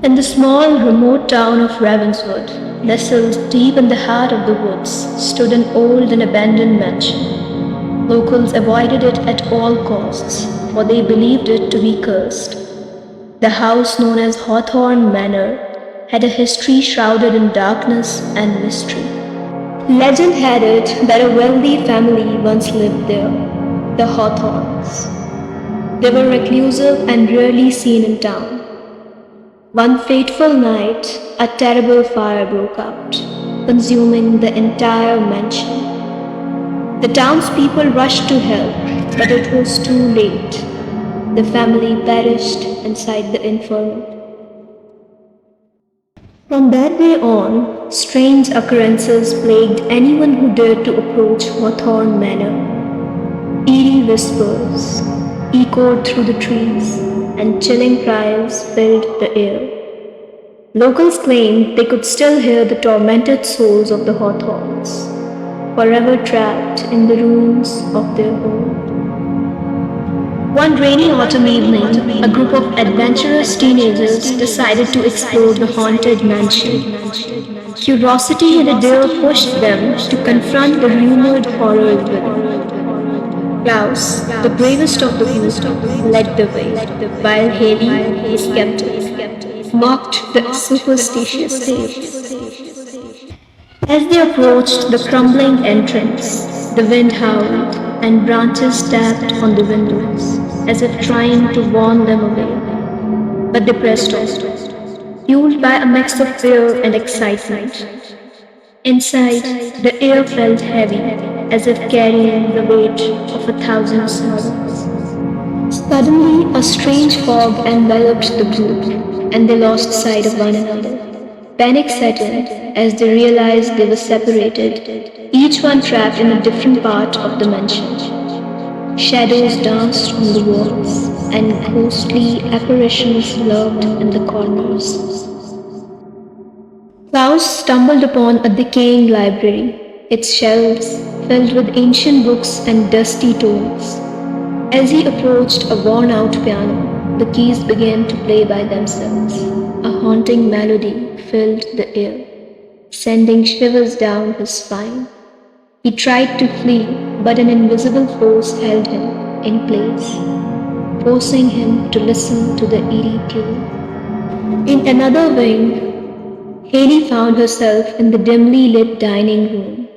In the small, remote town of Ravenswood, nestled deep in the heart of the woods, stood an old and abandoned mansion. Locals avoided it at all costs, for they believed it to be cursed. The house known as Hawthorne Manor had a history shrouded in darkness and mystery. Legend had it that a wealthy family once lived there, the Hawthorns. They were reclusive and rarely seen in town. One fateful night, a terrible fire broke out, consuming the entire mansion. The townspeople rushed to help, but it was too late. The family perished inside the inferno. From that day on, strange occurrences plagued anyone who dared to approach Hawthorne Manor. Eerie whispers echoed through the trees, and chilling cries filled the air. Locals claimed they could still hear the tormented souls of the Hawthorns, forever trapped in the ruins of their home. One rainy autumn evening, a group of adventurous teenagers decided to explore the haunted mansion. Curiosity and a dare pushed them to confront the rumored horror within. Klaus, the bravest of the group, led the way, while Haley, the skeptic, mocked the superstitious tales. As they approached the crumbling entrance, the wind howled and branches tapped on the windows, as if trying to warn them away. But they pressed on, fueled by a mix of fear and excitement. Inside, the air felt heavy, as if carrying the weight of 1,000 sorrows. Suddenly, a strange fog enveloped the group, and they lost sight of one another. Panic set in as they realized they were separated, each one trapped in a different part of the mansion. Shadows danced on the walls, and ghostly apparitions lurked in the corners. Klaus stumbled upon a decaying library, its shelves filled with ancient books and dusty tomes. As he approached a worn-out piano, the keys began to play by themselves. A haunting melody filled the air, sending shivers down his spine. He tried to flee, but an invisible force held him in place, forcing him to listen to the eerie tune. In another wing, Haley found herself in the dimly lit dining room.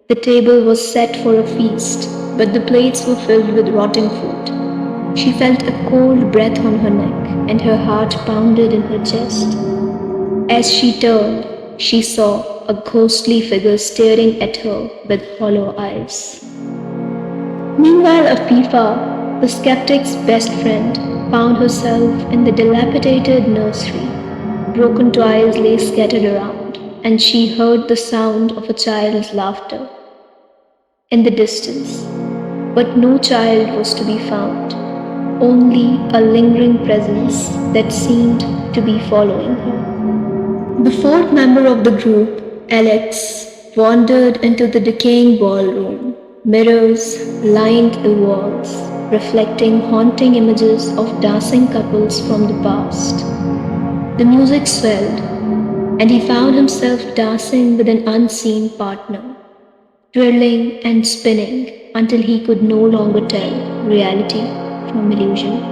The table was set for a feast, but the plates were filled with rotting food. She felt a cold breath on her neck, and her heart pounded in her chest. As she turned, she saw a ghostly figure staring at her with hollow eyes. Meanwhile, Afifa, the skeptic's best friend, found herself in the dilapidated nursery. Broken toys lay scattered around, and she heard the sound of a child's laughter in the distance. But no child was to be found, only a lingering presence that seemed to be following her. The fourth member of the group, Alex, wandered into the decaying ballroom. Mirrors lined the walls, reflecting haunting images of dancing couples from the past. The music swelled, and he found himself dancing with an unseen partner, twirling and spinning until he could no longer tell reality from illusion.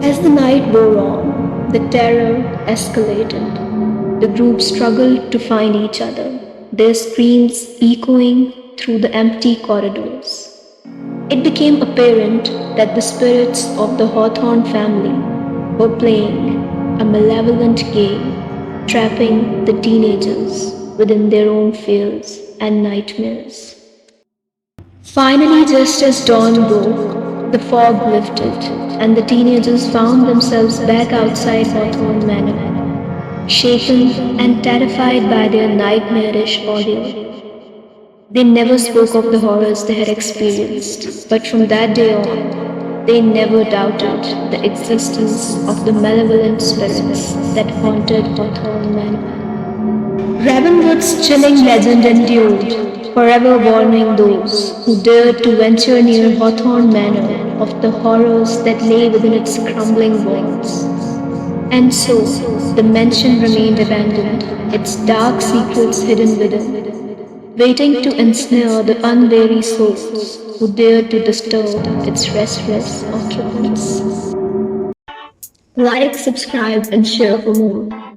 As the night wore on, the terror escalated. The group struggled to find each other, their screams echoing through the empty corridors. It became apparent that the spirits of the Hawthorne family were playing a malevolent game, trapping the teenagers within their own fears and nightmares. Finally, just as dawn broke, the fog lifted, and the teenagers found themselves back outside Hawthorne Manor, shaken and terrified by their nightmarish ordeal. They never spoke of the horrors they had experienced, but from that day on, they never doubted the existence of the malevolent spirits that haunted Hawthorne Manor. Ravenwood's chilling legend endured, forever warning those who dared to venture near Hawthorne Manor of the horrors that lay within its crumbling walls. And so, the mansion remained abandoned, its dark secrets hidden within, waiting to ensnare the unwary souls who dared to disturb its restless occupants. Like, subscribe, and share for more.